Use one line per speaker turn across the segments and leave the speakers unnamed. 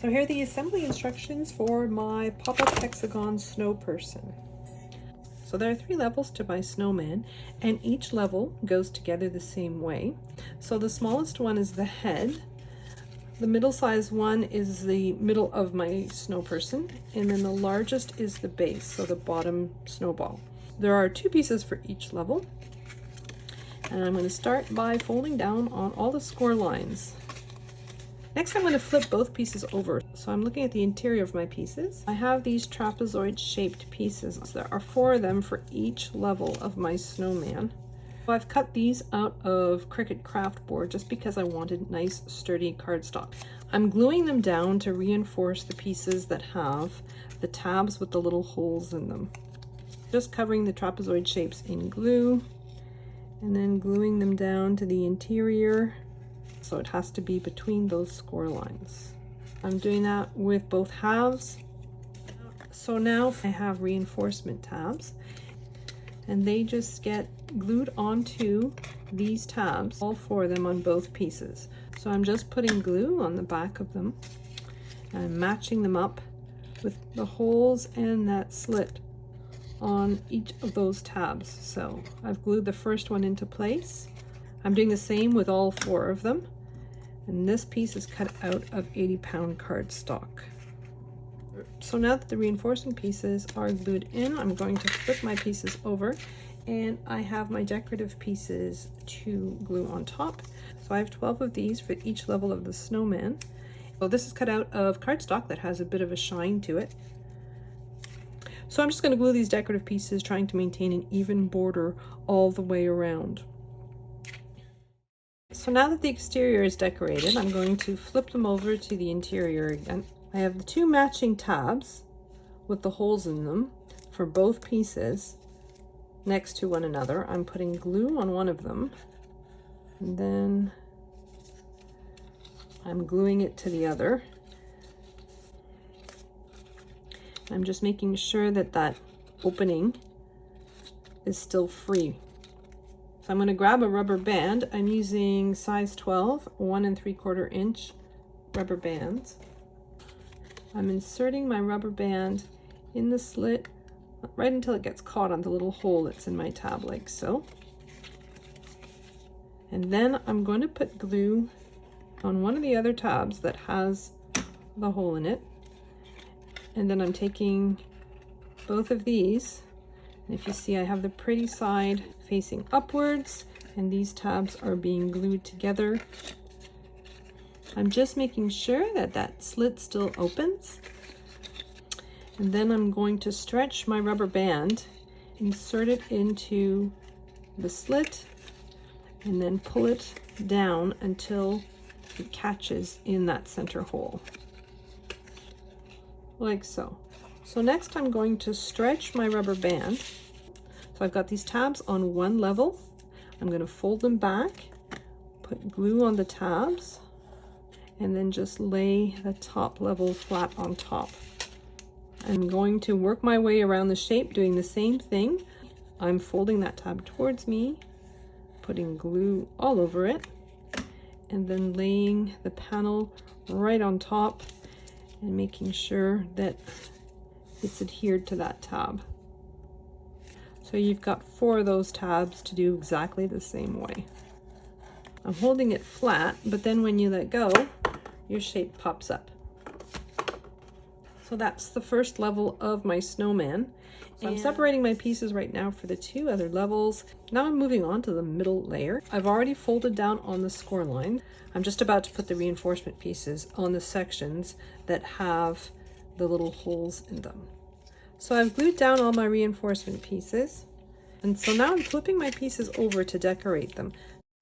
So here are the assembly instructions for my pop-up hexagon snow person. So there are 3 levels to my snowman, and each level goes together the same way. So the smallest one is the head, the middle-sized one is the middle of my snow person, and then the largest is the base, so the bottom snowball. There are 2 pieces for each level, and I'm going to start by folding down on all the score lines. Next, I'm going to flip both pieces over. So I'm looking at the interior of my pieces. I have these trapezoid shaped pieces. There are 4 of them for each level of my snowman. I've cut these out of Cricut craft board just because I wanted nice sturdy cardstock. I'm gluing them down to reinforce the pieces that have the tabs with the little holes in them. Just covering the trapezoid shapes in glue and then gluing them down to the interior. So it has to be between those score lines. I'm doing that with both halves. So now I have reinforcement tabs, and they just get glued onto these tabs, all 4 of them on both pieces. So I'm just putting glue on the back of them, and I'm matching them up with the holes and that slit on each of those tabs. So I've glued the first one into place. I'm doing the same with all 4 of them. And this piece is cut out of 80-pound cardstock. So now that the reinforcing pieces are glued in, I'm going to flip my pieces over, and I have my decorative pieces to glue on top. So I have 12 of these for each level of the snowman. So this is cut out of cardstock that has a bit of a shine to it. So I'm just going to glue these decorative pieces, trying to maintain an even border all the way around. So now that the exterior is decorated, I'm going to flip them over to the interior again. I have the 2 matching tabs with the holes in them for both pieces next to one another. I'm putting glue on one of them, and then I'm gluing it to the other. I'm just making sure that that opening is still free. I'm going to grab a rubber band. I'm using size 12, 1 3/4 inch rubber bands. I'm inserting my rubber band in the slit right until it gets caught on the little hole that's in my tab, like so. And then I'm going to put glue on one of the other tabs that has the hole in it. And then I'm taking both of these. If you see, I have the pretty side facing upwards, and these tabs are being glued together. I'm just making sure that that slit still opens. And then I'm going to stretch my rubber band, insert it into the slit, and then pull it down until it catches in that center hole, like so. So next I'm going to stretch my rubber band. So I've got these tabs on one level. I'm going to fold them back, put glue on the tabs, and then just lay the top level flat on top. I'm going to work my way around the shape doing the same thing. I'm folding that tab towards me, putting glue all over it, and then laying the panel right on top and making sure that it's adhered to that tab. So you've got 4 of those tabs to do exactly the same way. I'm holding it flat, but then when you let go, your shape pops up. So that's the first level of my snowman. So I'm separating my pieces right now for the 2 other levels. Now I'm moving on to the middle layer. I've already folded down on the score line. I'm just about to put the reinforcement pieces on the sections that have the little holes in them. So I've glued down all my reinforcement pieces, and so now I'm flipping my pieces over to decorate them.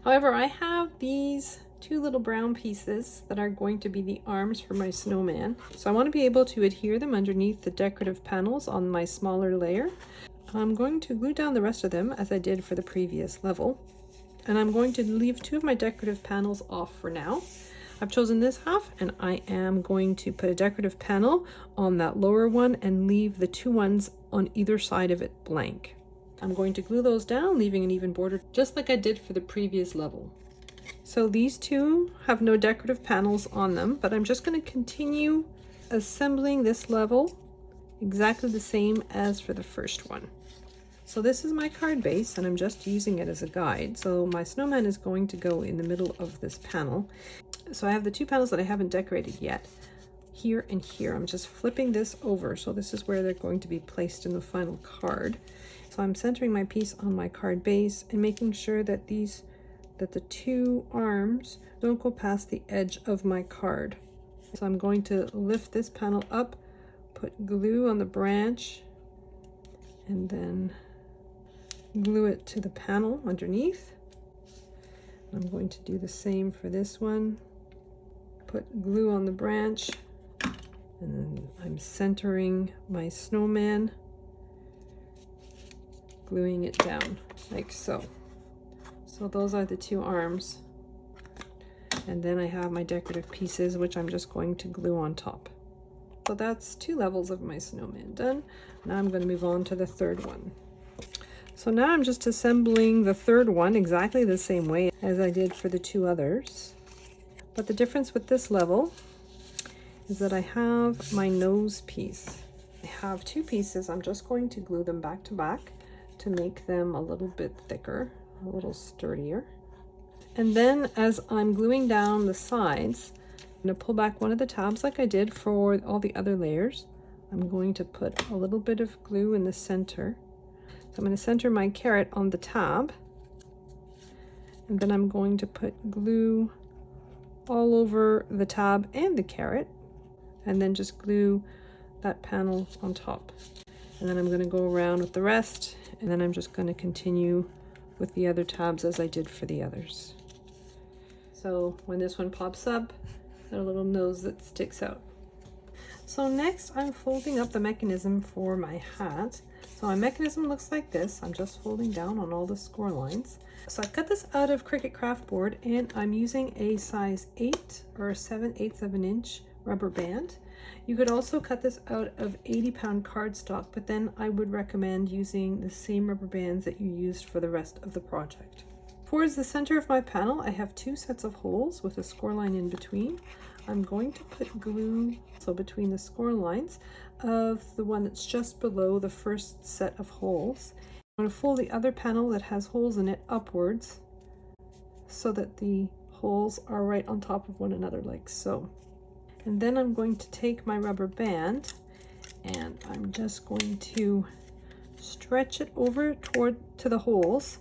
However, I have these 2 little brown pieces that are going to be the arms for my snowman. So I want to be able to adhere them underneath the decorative panels on my smaller layer. I'm going to glue down the rest of them as I did for the previous level. And I'm going to leave 2 of my decorative panels off for now. I've chosen this half, and I am going to put a decorative panel on that lower one and leave the 2 ones on either side of it blank. I'm going to glue those down, leaving an even border just like I did for the previous level. So these two have no decorative panels on them, but I'm just going to continue assembling this level exactly the same as for the first one. So this is my card base, and I'm just using it as a guide. So my snowman is going to go in the middle of this panel. So I have the two panels that I haven't decorated yet, here and here. I'm just flipping this over, so this is where they're going to be placed in the final card. So I'm centering my piece on my card base and making sure that the two arms don't go past the edge of my card. So I'm going to lift this panel up, put glue on the branch, and then glue it to the panel underneath. I'm going to do the same for this one. Put glue on the branch, and then I'm centering my snowman, gluing it down like so. So those are the two arms. And then I have my decorative pieces, which I'm just going to glue on top. So that's two levels of my snowman done. Now I'm going to move on to the third one. So now I'm just assembling the third one exactly the same way as I did for the two others. But the difference with this level is that I have my nose piece. I have two pieces. I'm just going to glue them back to back to make them a little bit thicker, a little sturdier. And then as I'm gluing down the sides, I'm going to pull back one of the tabs like I did for all the other layers. I'm going to put a little bit of glue in the center. So I'm going to center my carrot on the tab, and then I'm going to put glue all over the tab and the carrot, and then just glue that panel on top. And then I'm going to go around with the rest, and then I'm just going to continue with the other tabs as I did for the others. So when this one pops up, there's a little nose that sticks out. So next I'm folding up the mechanism for my hat. So my mechanism looks like this. I'm just folding down on all the score lines. So I've cut this out of Cricut craft board, and I'm using a size 8 or 7/8 of an inch rubber band. You could also cut this out of 80-pound cardstock, but then I would recommend using the same rubber bands that you used for the rest of the project. Towards the center of my panel, I have two sets of holes with a score line in between. I'm going to put glue so between the score lines of the one that's just below the first set of holes. I'm going to fold the other panel that has holes in it upwards so that the holes are right on top of one another like so. And then I'm going to take my rubber band, and I'm just going to stretch it over to the holes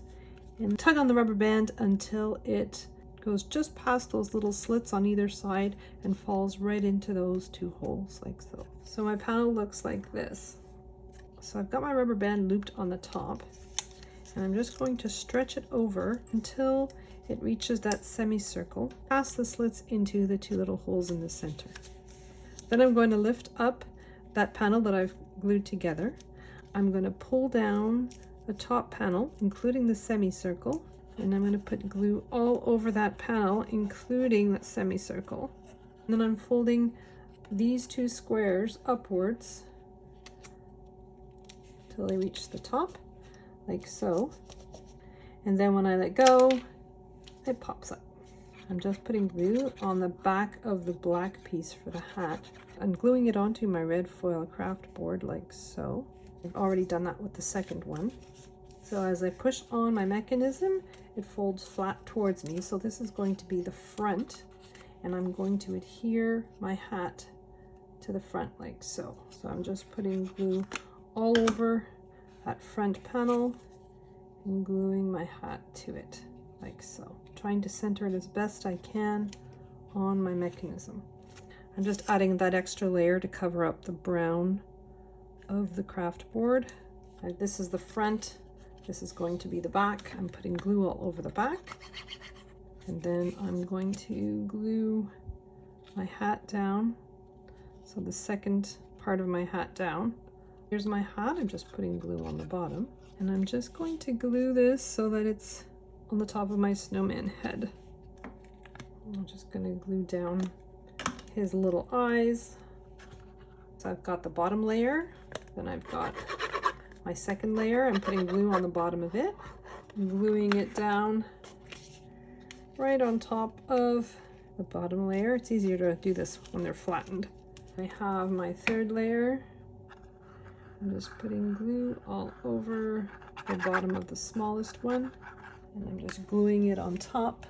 and tug on the rubber band until it goes just past those little slits on either side and falls right into those two holes like so. So my panel looks like this. So I've got my rubber band looped on the top, and I'm just going to stretch it over until it reaches that semicircle past the slits into the two little holes in the center. Then I'm going to lift up that panel that I've glued together. I'm going to pull down the top panel, including the semicircle, and I'm going to put glue all over that panel, including that semicircle. And then I'm folding these two squares upwards till they reach the top, like so. And then when I let go, it pops up. I'm just putting glue on the back of the black piece for the hat. I'm gluing it onto my red foil craft board like so. I've already done that with the second one. So as I push on my mechanism, it folds flat towards me. So this is going to be the front, and I'm going to adhere my hat to the front like so. So I'm just putting glue all over that front panel and gluing my hat to it like so, trying to center it as best I can on my mechanism. I'm just adding that extra layer to cover up the brown of the craft board. This is the front, this is going to be the back. I'm putting glue all over the back, and then I'm going to glue my hat down. So the second part of my hat down. Here's my hat. I'm just putting glue on the bottom, and I'm just going to glue this so that it's on the top of my snowman head. I'm just going to glue down his little eyes. So I've got the bottom layer, then I've got my second layer. I'm putting glue on the bottom of it, gluing it down right on top of the bottom layer. It's easier to do this when they're flattened. I have my third layer. I'm just putting glue all over the bottom of the smallest one, and I'm just gluing it on top,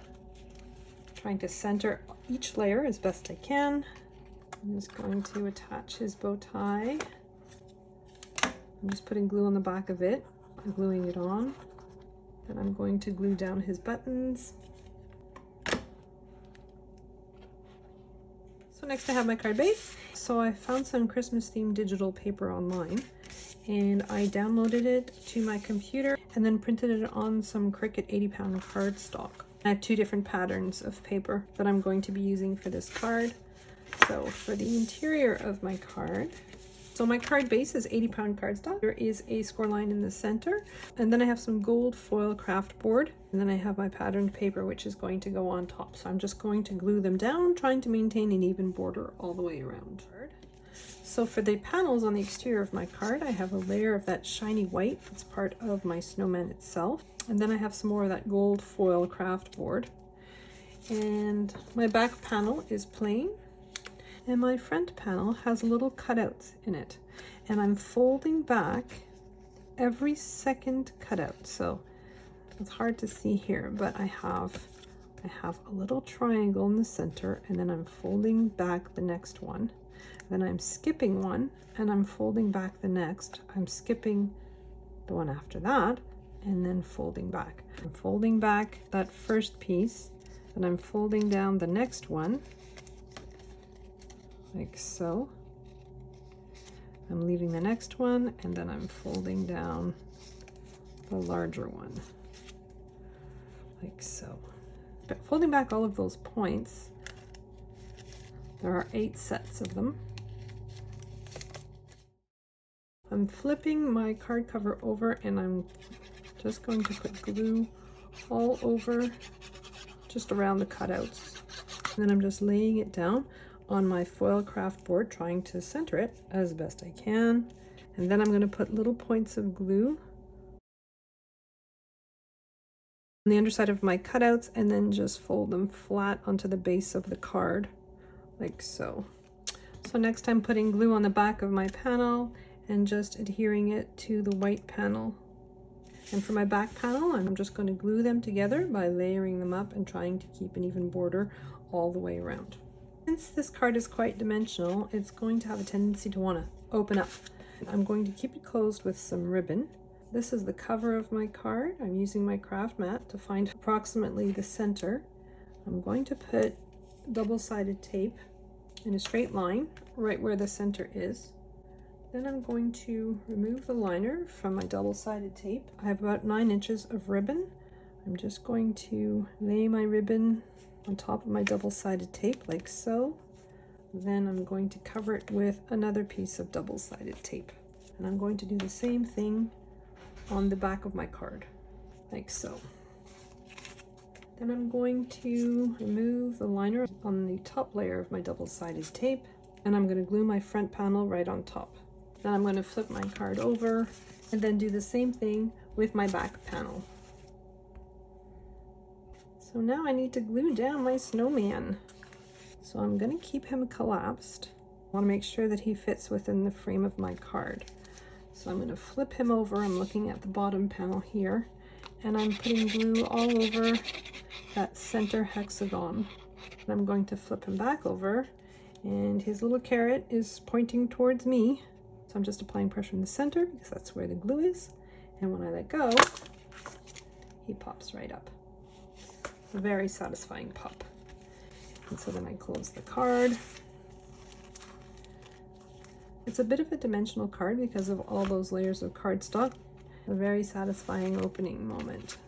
trying to center each layer as best I can. I'm just going to attach his bow tie. I'm just putting glue on the back of it, gluing it on. Then I'm going to glue down his buttons. So next I have my card base. So I found some Christmas themed digital paper online, and I downloaded it to my computer and then printed it on some Cricut 80-pound cardstock. I have two different patterns of paper that I'm going to be using for this card. So for the interior of my card, so my card base is 80-pound cardstock. There is a score line in the center, and then I have some gold foil craft board, and then I have my patterned paper, which is going to go on top. So I'm just going to glue them down, trying to maintain an even border all the way around. So for the panels on the exterior of my card, I have a layer of that shiny white that's part of my snowman itself, and then I have some more of that gold foil craft board. And my back panel is plain, and my front panel has little cutouts in it, and I'm folding back every second cutout. So it's hard to see here, but I have a little triangle in the center, and then I'm folding back the next one. Then I'm skipping one, and I'm folding back the next. I'm skipping the one after that, and then folding back. I'm folding back that first piece, and I'm folding down the next one, like so. I'm leaving the next one, and then I'm folding down the larger one, like so. But folding back all of those points, there are 8 sets of them. I'm flipping my card cover over, and I'm just going to put glue all over, just around the cutouts. And then I'm just laying it down on my foil craft board, trying to center it as best I can. And then I'm going to put little points of glue on the underside of my cutouts, and then just fold them flat onto the base of the card, like so. So next I'm putting glue on the back of my panel and just adhering it to the white panel. And for my back panel, I'm just going to glue them together by layering them up and trying to keep an even border all the way around. Since this card is quite dimensional, it's going to have a tendency to want to open up. I'm going to keep it closed with some ribbon. This is the cover of my card. I'm using my craft mat to find approximately the center. I'm going to put double-sided tape in a straight line right where the center is. Then I'm going to remove the liner from my double-sided tape. I have about 9 inches of ribbon. I'm just going to lay my ribbon on top of my double-sided tape like so. Then I'm going to cover it with another piece of double-sided tape. And I'm going to do the same thing on the back of my card, like so. Then I'm going to remove the liner on the top layer of my double-sided tape, and I'm going to glue my front panel right on top. Then I'm going to flip my card over and then do the same thing with my back panel. So now I need to glue down my snowman. So I'm going to keep him collapsed. I want to make sure that he fits within the frame of my card. So I'm going to flip him over. I'm looking at the bottom panel here, and I'm putting glue all over that center hexagon. And I'm going to flip him back over, and his little carrot is pointing towards me. So I'm just applying pressure in the center because that's where the glue is. And when I let go, he pops right up. A very satisfying pop. And so then I close the card. It's a bit of a dimensional card because of all those layers of cardstock. A very satisfying opening moment.